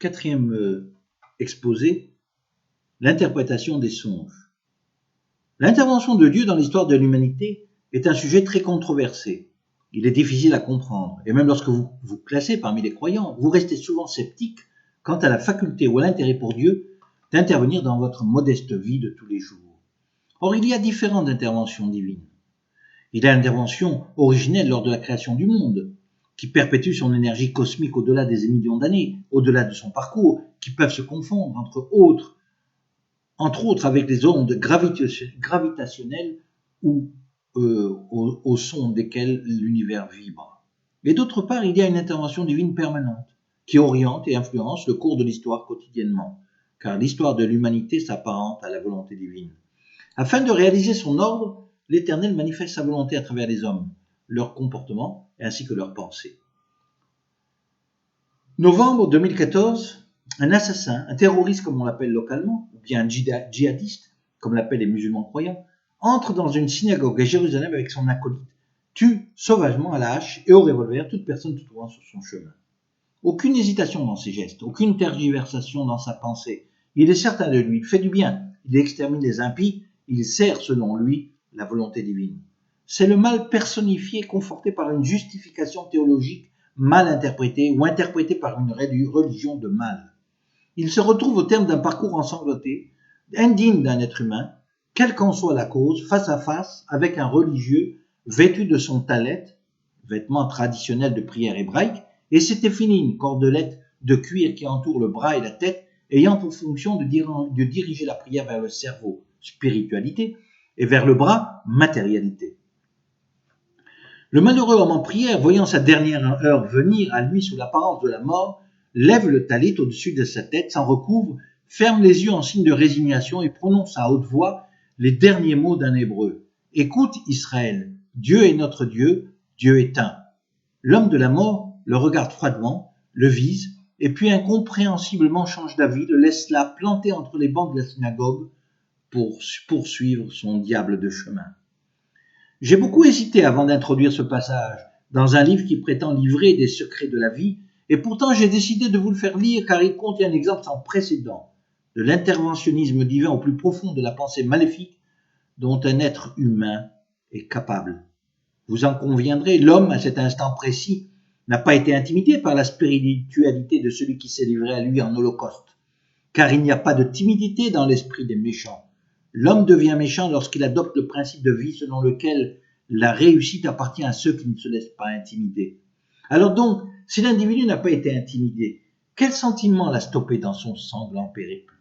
Quatrième exposé, l'interprétation des songes. L'intervention de Dieu dans l'histoire de l'humanité est un sujet très controversé. Il est difficile à comprendre, et même lorsque vous vous classez parmi les croyants, vous restez souvent sceptique quant à la faculté ou à l'intérêt pour Dieu d'intervenir dans votre modeste vie de tous les jours. Or, il y a différentes interventions divines. Il y a l'intervention originelle lors de la création du monde, qui perpétue son énergie cosmique au-delà des millions d'années, au-delà de son parcours, qui peuvent se confondre entre autres avec les ondes gravitationnelles ou au son desquelles l'univers vibre. Et d'autre part, il y a une intervention divine permanente, qui oriente et influence le cours de l'histoire quotidiennement, car l'histoire de l'humanité s'apparente à la volonté divine. Afin de réaliser son ordre, l'Éternel manifeste sa volonté à travers les hommes, leur comportement ainsi que leurs pensées. Novembre 2014, un assassin, un terroriste comme on l'appelle localement, ou bien un djihadiste, comme l'appellent les musulmans croyants, entre dans une synagogue à Jérusalem avec son acolyte, tue sauvagement à la hache et au revolver toute personne se trouvant sur son chemin. Aucune hésitation dans ses gestes, aucune tergiversation dans sa pensée. Il est certain de lui, il fait du bien, il extermine les impies, il sert selon lui la volonté divine. C'est le mal personnifié, conforté par une justification théologique mal interprétée ou interprétée par une religion de mal. Il se retrouve au terme d'un parcours ensanglanté, indigne d'un être humain, quelle qu'en soit la cause, face à face avec un religieux vêtu de son talet, vêtement traditionnel de prière hébraïque, et ses téphilines, cordelettes de cuir qui entourent le bras et la tête, ayant pour fonction de diriger la prière vers le cerveau, spiritualité, et vers le bras, matérialité. Le malheureux homme en prière, voyant sa dernière heure venir à lui sous l'apparence de la mort, lève le talit au-dessus de sa tête, s'en recouvre, ferme les yeux en signe de résignation et prononce à haute voix les derniers mots d'un hébreu. « Écoute Israël, Dieu est notre Dieu, Dieu est un. » L'homme de la mort le regarde froidement, le vise, et puis incompréhensiblement change d'avis, le laisse là planté entre les bancs de la synagogue pour poursuivre son diable de chemin. J'ai beaucoup hésité avant d'introduire ce passage dans un livre qui prétend livrer des secrets de la vie, et pourtant j'ai décidé de vous le faire lire car il contient un exemple sans précédent de l'interventionnisme divin au plus profond de la pensée maléfique dont un être humain est capable. Vous en conviendrez, l'homme, à cet instant précis, n'a pas été intimidé par la spiritualité de celui qui s'est livré à lui en holocauste, car il n'y a pas de timidité dans l'esprit des méchants. L'homme devient méchant lorsqu'il adopte le principe de vie selon lequel la réussite appartient à ceux qui ne se laissent pas intimider. Alors donc, si l'individu n'a pas été intimidé, quel sentiment l'a stoppé dans son sanglant périple?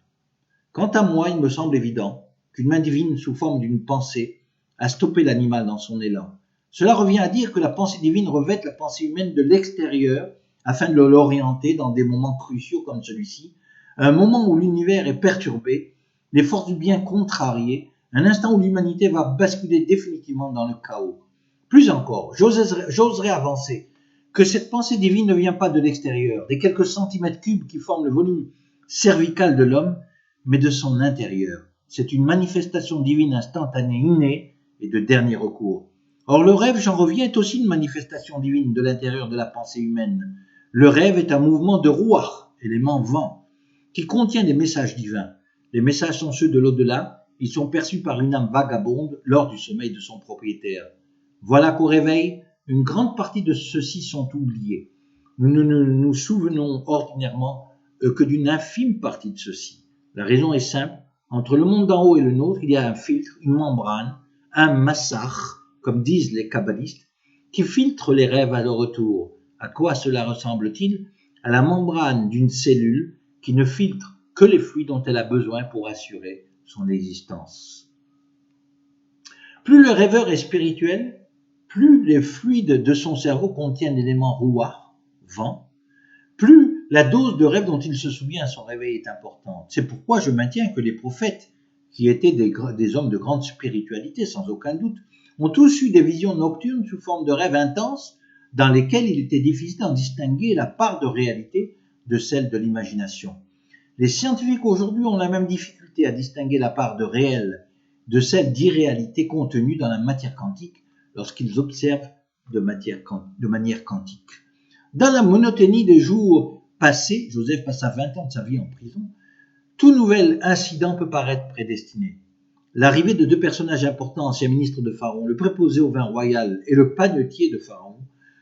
Quant à moi, il me semble évident qu'une main divine sous forme d'une pensée a stoppé l'animal dans son élan. Cela revient à dire que la pensée divine revêt la pensée humaine de l'extérieur afin de l'orienter dans des moments cruciaux comme celui-ci, un moment où l'univers est perturbé, les forces du bien contrariées, un instant où l'humanité va basculer définitivement dans le chaos. Plus encore, j'oserais avancer que cette pensée divine ne vient pas de l'extérieur, des quelques centimètres cubes qui forment le volume cervical de l'homme, mais de son intérieur. C'est une manifestation divine instantanée, innée et de dernier recours. Or, le rêve, j'en reviens, est aussi une manifestation divine de l'intérieur de la pensée humaine. Le rêve est un mouvement de ruach, élément vent, qui contient des messages divins. Les messages sont ceux de l'au-delà, ils sont perçus par une âme vagabonde lors du sommeil de son propriétaire. Voilà qu'au réveil, une grande partie de ceux-ci sont oubliés. Nous ne nous souvenons ordinairement que d'une infime partie de ceux-ci. La raison est simple, entre le monde d'en haut et le nôtre, il y a un filtre, une membrane, un massach, comme disent les kabbalistes, qui filtre les rêves à leur retour. À quoi cela ressemble-t-il? À la membrane d'une cellule qui ne filtre que les fluides dont elle a besoin pour assurer son existence. Plus le rêveur est spirituel, plus les fluides de son cerveau contiennent l'élément ruach, vent, plus la dose de rêve dont il se souvient à son réveil est importante. C'est pourquoi je maintiens que les prophètes, qui étaient des hommes de grande spiritualité sans aucun doute, ont tous eu des visions nocturnes sous forme de rêves intenses dans lesquels il était difficile d'en distinguer la part de réalité de celle de l'imagination. Les scientifiques aujourd'hui ont la même difficulté à distinguer la part de réel de celle d'irréalité contenue dans la matière quantique lorsqu'ils observent de manière quantique. Dans la monotonie des jours passé, Joseph passa 20 ans de sa vie en prison, tout nouvel incident peut paraître prédestiné. L'arrivée de deux personnages importants, anciens ministres de Pharaon, le préposé au vin royal et le panetier de Pharaon,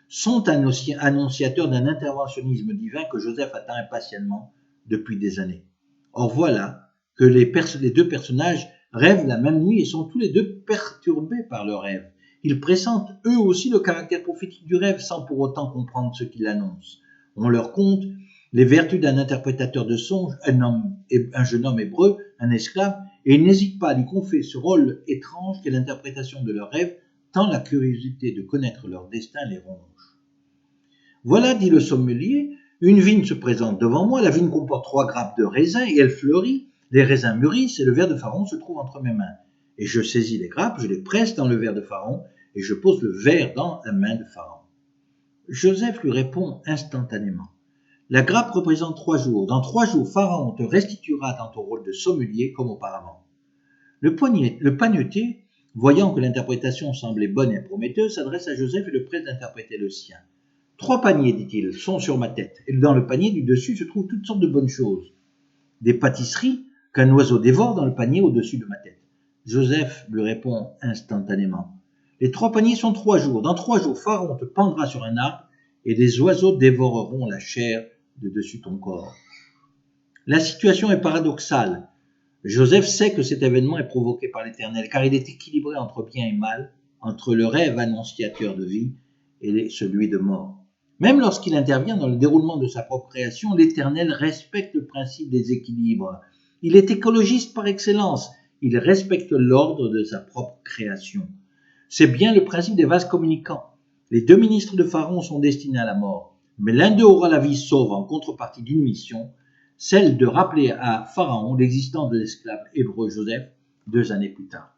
sont annonciateurs d'un interventionnisme divin que Joseph attend impatiemment depuis des années. Or voilà que les deux personnages rêvent la même nuit et sont tous les deux perturbés par le rêve. Ils pressentent eux aussi le caractère prophétique du rêve sans pour autant comprendre ce qu'il annonce. On leur conte les vertus d'un interprétateur de songes, un jeune homme hébreu, un esclave, et ils n'hésitent pas à lui confier ce rôle étrange qu'est l'interprétation de leurs rêves, tant la curiosité de connaître leur destin les ronge. Voilà, dit le sommelier, une vigne se présente devant moi, la vigne comporte 3 grappes de raisins et elle fleurit, les raisins mûrissent et le verre de Pharaon se trouve entre mes mains. Et je saisis les grappes, je les presse dans le verre de Pharaon et je pose le verre dans la main de Pharaon. Joseph lui répond instantanément. La grappe représente 3 jours. Dans 3 jours, Pharaon te restituera dans ton rôle de sommelier comme auparavant. Le panetier, voyant que l'interprétation semblait bonne et prometteuse, s'adresse à Joseph et le presse d'interpréter le sien. 3 paniers, dit-il, sont sur ma tête, et dans le panier du dessus se trouvent toutes sortes de bonnes choses. Des pâtisseries qu'un oiseau dévore dans le panier au-dessus de ma tête. Joseph lui répond instantanément. Les 3 paniers sont 3 jours. Dans 3 jours, Pharaon te pendra sur un arbre, et des oiseaux dévoreront la chair de dessus ton corps. La situation est paradoxale. Joseph sait que cet événement est provoqué par l'Éternel, car il est équilibré entre bien et mal, entre le rêve annonciateur de vie et celui de mort. Même lorsqu'il intervient dans le déroulement de sa propre création, l'Éternel respecte le principe des équilibres. Il est écologiste par excellence. Il respecte l'ordre de sa propre création. C'est bien le principe des vases communicants. Les 2 ministres de Pharaon sont destinés à la mort, mais l'un d'eux aura la vie sauve en contrepartie d'une mission, celle de rappeler à Pharaon l'existence de l'esclave hébreu Joseph 2 années plus tard.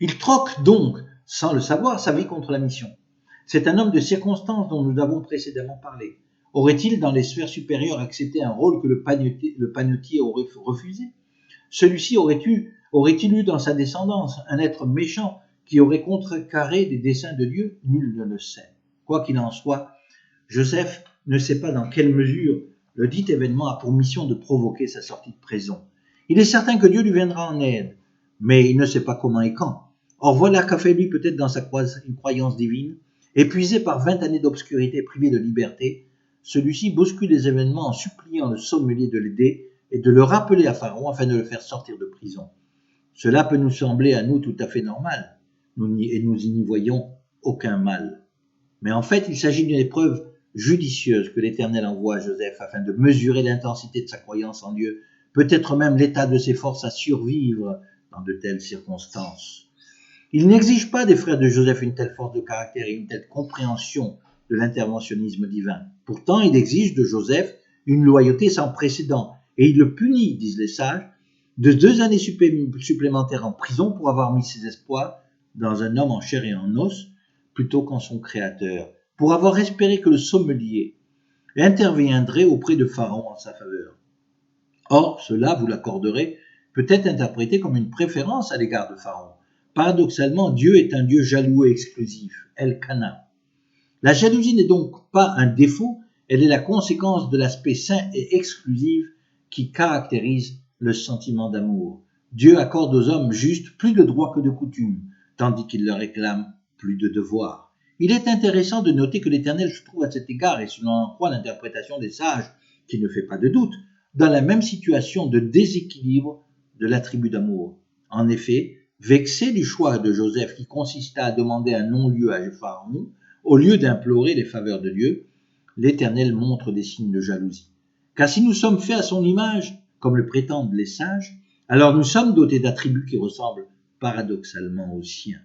Il troque donc, sans le savoir, sa vie contre la mission. C'est un homme de circonstance dont nous avons précédemment parlé. Aurait-il, dans les sphères supérieures, accepté un rôle que le panetier aurait refusé? Celui-ci aurait-il eu dans sa descendance un être méchant qui aurait contrecarré les desseins de Dieu? Nul ne le sait. Quoi qu'il en soit, Joseph ne sait pas dans quelle mesure le dit événement a pour mission de provoquer sa sortie de prison. Il est certain que Dieu lui viendra en aide, mais il ne sait pas comment et quand. Or voilà qu'a fait lui peut-être dans sa croyance divine. Épuisé par 20 années d'obscurité, privé de liberté, celui-ci bouscule les événements en suppliant le sommelier de l'aider et de le rappeler à Pharaon afin de le faire sortir de prison. Cela peut nous sembler à nous tout à fait normal, et nous n'y voyons aucun mal. Mais en fait, il s'agit d'une épreuve judicieuse que l'Éternel envoie à Joseph afin de mesurer l'intensité de sa croyance en Dieu, peut-être même l'état de ses forces à survivre dans de telles circonstances. Il n'exige pas des frères de Joseph une telle force de caractère et une telle compréhension de l'interventionnisme divin. Pourtant, il exige de Joseph une loyauté sans précédent et il le punit, disent les sages, de 2 années supplémentaires en prison pour avoir mis ses espoirs dans un homme en chair et en os plutôt qu'en son créateur, pour avoir espéré que le sommelier interviendrait auprès de Pharaon en sa faveur. Or, cela, vous l'accorderez, peut être interprété comme une préférence à l'égard de Pharaon. Paradoxalement, Dieu est un Dieu jaloux et exclusif, El-Kana. La jalousie n'est donc pas un défaut, elle est la conséquence de l'aspect saint et exclusif qui caractérise le sentiment d'amour. Dieu accorde aux hommes justes plus de droits que de coutumes, tandis qu'il leur réclame plus de devoirs. Il est intéressant de noter que l'Éternel se trouve à cet égard, et si l'on en croit l'interprétation des sages, qui ne fait pas de doute, dans la même situation de déséquilibre de l'attribut d'amour. En effet, vexé du choix de Joseph qui consista à demander un non-lieu à Pharaon, au lieu d'implorer les faveurs de Dieu, l'Éternel montre des signes de jalousie. Car si nous sommes faits à son image, comme le prétendent les sages, alors nous sommes dotés d'attributs qui ressemblent paradoxalement aux siens.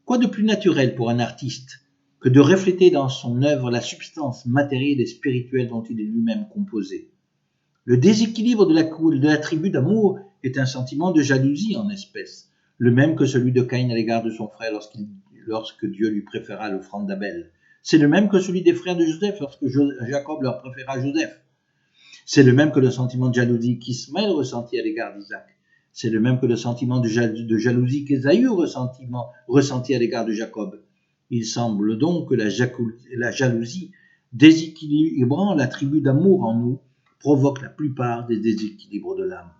Quoi de plus naturel pour un artiste que de refléter dans son œuvre la substance matérielle et spirituelle dont il est lui-même composé? Le déséquilibre de l'attribut d'amour est un sentiment de jalousie en espèce, le même que celui de Caïn à l'égard de son frère lorsque Dieu lui préféra l'offrande d'Abel. C'est le même que celui des frères de Joseph lorsque Jacob leur préféra Joseph. C'est le même que le sentiment de jalousie qu'Ismaël ressentit à l'égard d'Isaac. C'est le même que le sentiment de jalousie qu'Ésaü ressentit à l'égard de Jacob. Il semble donc que la jalousie déséquilibrant l'attribut d'amour en nous, provoque la plupart des déséquilibres de l'âme.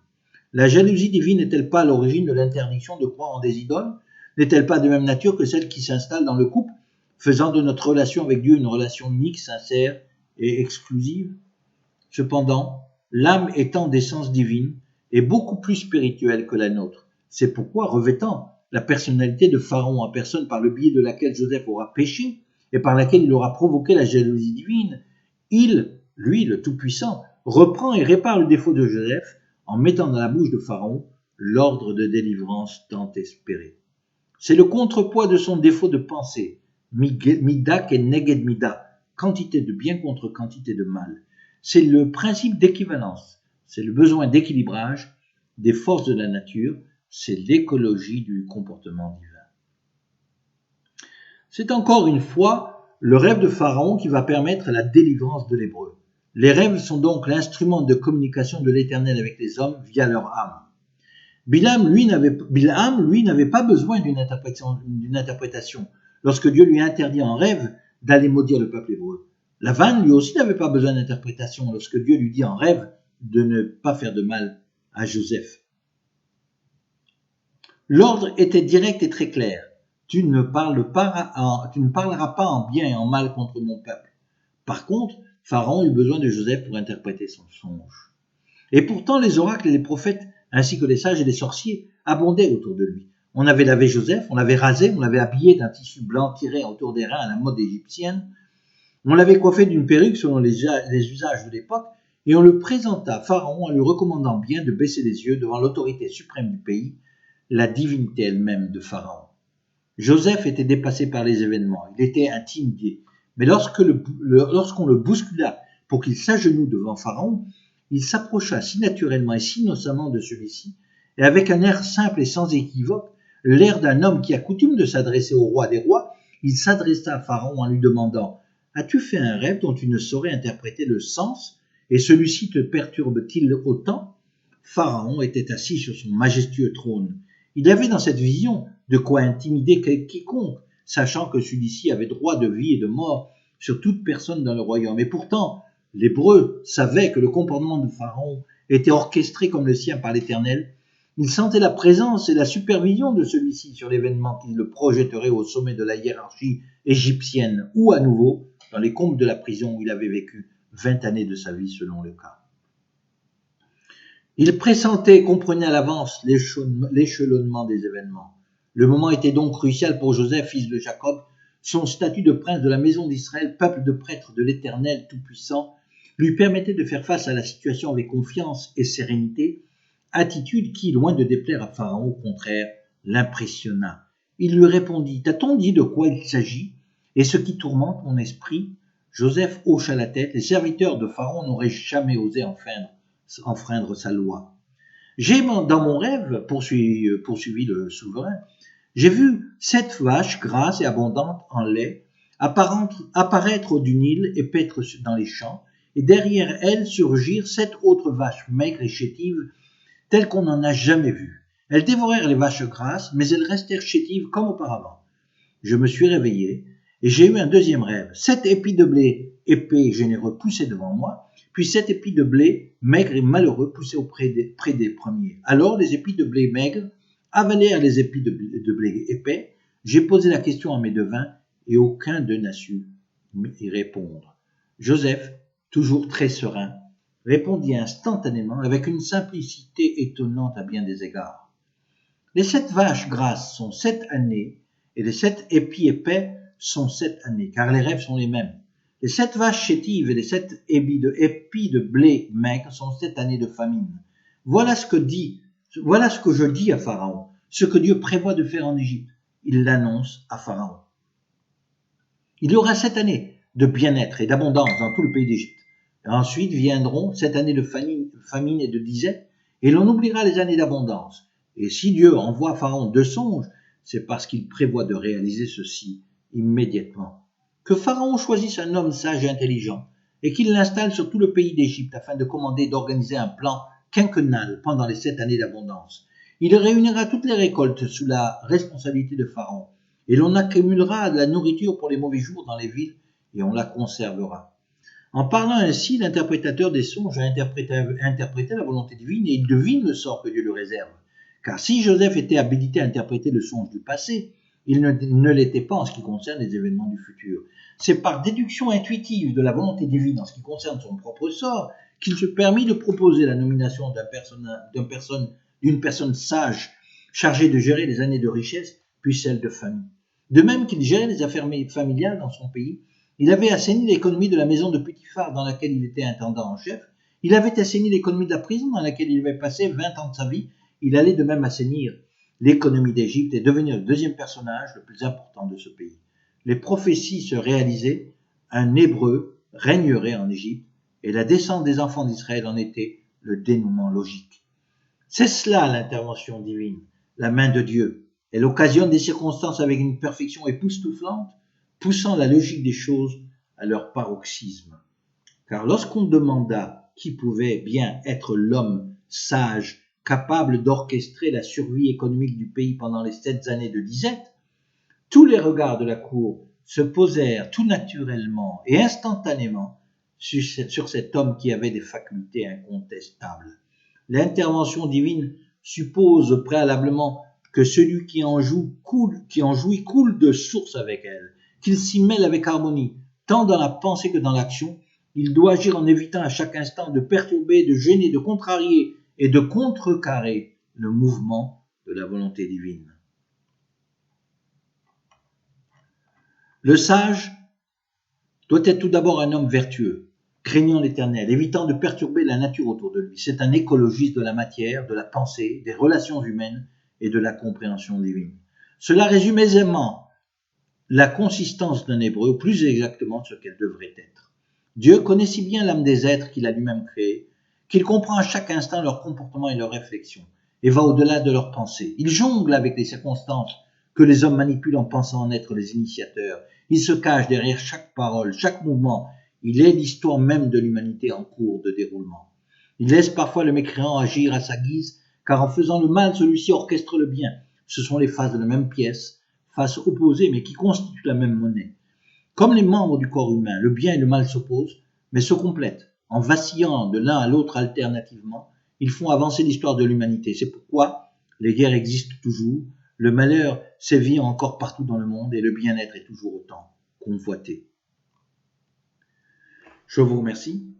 La jalousie divine n'est-elle pas à l'origine de l'interdiction de croire en des idoles? N'est-elle pas de même nature que celle qui s'installe dans le couple, faisant de notre relation avec Dieu une relation unique, sincère et exclusive? Cependant, l'âme étant d'essence divine est beaucoup plus spirituelle que la nôtre. C'est pourquoi, revêtant la personnalité de Pharaon en personne par le biais de laquelle Joseph aura péché et par laquelle il aura provoqué la jalousie divine, il, lui, le Tout-Puissant, reprend et répare le défaut de Joseph en mettant dans la bouche de Pharaon l'ordre de délivrance tant espéré. C'est le contrepoids de son défaut de pensée, midak et neged mida, quantité de bien contre quantité de mal. C'est le principe d'équivalence, c'est le besoin d'équilibrage des forces de la nature, c'est l'écologie du comportement divin. C'est encore une fois le rêve de Pharaon qui va permettre la délivrance de l'Hébreu. Les rêves sont donc l'instrument de communication de l'Éternel avec les hommes via leur âme. Bilam, lui, n'avait pas besoin d'une interprétation lorsque Dieu lui interdit en rêve d'aller maudire le peuple hébreu. Lavan, lui aussi, n'avait pas besoin d'interprétation lorsque Dieu lui dit en rêve de ne pas faire de mal à Joseph. L'ordre était direct et très clair. Tu ne parleras pas en bien et en mal contre mon peuple. Par contre, Pharaon eut besoin de Joseph pour interpréter son songe. Et pourtant, les oracles et les prophètes, ainsi que les sages et les sorciers, abondaient autour de lui. On avait lavé Joseph, on l'avait rasé, on l'avait habillé d'un tissu blanc tiré autour des reins à la mode égyptienne, on l'avait coiffé d'une perruque selon les usages de l'époque, et on le présenta à Pharaon en lui recommandant bien de baisser les yeux devant l'autorité suprême du pays, la divinité elle-même de Pharaon. Joseph était dépassé par les événements, il était intimidé, mais lorsqu'on le bouscula pour qu'il s'agenouille devant Pharaon, il s'approcha si naturellement et si innocemment de celui-ci, et avec un air simple et sans équivoque, l'air d'un homme qui a coutume de s'adresser au roi des rois, il s'adressa à Pharaon en lui demandant « As-tu fait un rêve dont tu ne saurais interpréter le sens, et celui-ci te perturbe-t-il autant ?» Pharaon était assis sur son majestueux trône. Il avait dans cette vision de quoi intimider quiconque, sachant que celui-ci avait droit de vie et de mort sur toute personne dans le royaume. Et pourtant, l'Hébreu savait que le comportement de Pharaon était orchestré comme le sien par l'Éternel. Il sentait la présence et la supervision de celui-ci sur l'événement qui le projetterait au sommet de la hiérarchie égyptienne ou à nouveau dans les combles de la prison où il avait vécu 20 années de sa vie selon le cas. Il pressentait et comprenait à l'avance l'échelonnement des événements. Le moment était donc crucial pour Joseph, fils de Jacob. Son statut de prince de la maison d'Israël, peuple de prêtres de l'Éternel Tout-Puissant, lui permettait de faire face à la situation avec confiance et sérénité, attitude qui, loin de déplaire à Pharaon, au contraire, l'impressionna. Il lui répondit « T'a-t-on dit de quoi il s'agit et ce qui tourmente mon esprit ?» Joseph hocha la tête. Les serviteurs de Pharaon n'auraient jamais osé enfreindre sa loi. J'ai dans mon rêve, poursuivit le souverain, j'ai vu 7 vaches grasses et abondantes en lait apparaître du Nil et paître dans les champs, et derrière elles surgir 7 autres vaches maigres et chétives, telles qu'on n'en a jamais vues. Elles dévorèrent les vaches grasses, mais elles restèrent chétives comme auparavant. Je me suis réveillé, et j'ai eu un deuxième rêve. 7 épis de blé épais et généreux poussaient devant moi, puis 7 épis de blé maigres et malheureux poussaient près des premiers. Alors les épis de blé maigres avalèrent les épis de blé épais. J'ai posé la question à mes devins, et aucun d'eux n'a su y répondre. Joseph, toujours très serein, répondit instantanément avec une simplicité étonnante à bien des égards. Les 7 vaches grasses sont 7 années, et les 7 épis épais sont 7 années, car les rêves sont les mêmes. Les 7 vaches chétives et les 7 épis de blé maigre sont 7 années de famine. Voilà ce que je dis à Pharaon, ce que Dieu prévoit de faire en Égypte. Il l'annonce à Pharaon. Il y aura 7 années de bien-être et d'abondance dans tout le pays d'Égypte. Ensuite viendront 7 années de famine et de disette, et l'on oubliera les années d'abondance. Et si Dieu envoie à Pharaon 2 songes, c'est parce qu'il prévoit de réaliser ceci immédiatement. Que Pharaon choisisse un homme sage et intelligent, et qu'il l'installe sur tout le pays d'Égypte afin de commander et d'organiser un plan quinquennal pendant les 7 années d'abondance. Il réunira toutes les récoltes sous la responsabilité de Pharaon, et l'on accumulera de la nourriture pour les mauvais jours dans les villes, et on la conservera. En parlant ainsi, l'interprétateur des songes a interprété la volonté divine et il devine le sort que Dieu lui réserve. Car si Joseph était habilité à interpréter le songe du passé, il ne l'était pas en ce qui concerne les événements du futur. C'est par déduction intuitive de la volonté divine en ce qui concerne son propre sort qu'il se permit de proposer la nomination d'une personne sage chargée de gérer les années de richesse puis celles de famille. De même qu'il gérait les affaires familiales dans son pays, il avait assaini l'économie de la maison de Potiphar dans laquelle il était intendant en chef. Il avait assaini l'économie de la prison dans laquelle il avait passé 20 ans de sa vie. Il allait de même assainir l'économie d'Égypte et devenir le deuxième personnage le plus important de ce pays. Les prophéties se réalisaient, un Hébreu régnerait en Égypte et la descente des enfants d'Israël en était le dénouement logique. C'est cela l'intervention divine, la main de Dieu. Elle occasionne des circonstances avec une perfection époustouflante, poussant la logique des choses à leur paroxysme. Car lorsqu'on demanda qui pouvait bien être l'homme sage, capable d'orchestrer la survie économique du pays pendant les 7 années de disette, tous les regards de la cour se posèrent tout naturellement et instantanément sur cet homme qui avait des facultés incontestables. L'intervention divine suppose préalablement que celui qui en jouit coule de source avec elle, qu'il s'y mêle avec harmonie, tant dans la pensée que dans l'action. Il doit agir en évitant à chaque instant de perturber, de gêner, de contrarier et de contrecarrer le mouvement de la volonté divine. Le sage doit être tout d'abord un homme vertueux, craignant l'Éternel, évitant de perturber la nature autour de lui. C'est un écologiste de la matière, de la pensée, des relations humaines et de la compréhension divine. Cela résume aisément la consistance d'un Hébreu, plus exactement ce qu'elle devrait être. Dieu connaît si bien l'âme des êtres qu'il a lui-même créés, qu'il comprend à chaque instant leur comportement et leurs réflexions, et va au-delà de leurs pensées. Il jongle avec les circonstances que les hommes manipulent en pensant en être les initiateurs. Il se cache derrière chaque parole, chaque mouvement. Il est l'histoire même de l'humanité en cours de déroulement. Il laisse parfois le mécréant agir à sa guise, car en faisant le mal, celui-ci orchestre le bien. Ce sont les faces de la même pièce, faces opposées mais qui constituent la même monnaie. Comme les membres du corps humain, le bien et le mal s'opposent, mais se complètent. En vacillant de l'un à l'autre alternativement, ils font avancer l'histoire de l'humanité. C'est pourquoi les guerres existent toujours, le malheur sévit encore partout dans le monde et le bien-être est toujours autant convoité. Je vous remercie.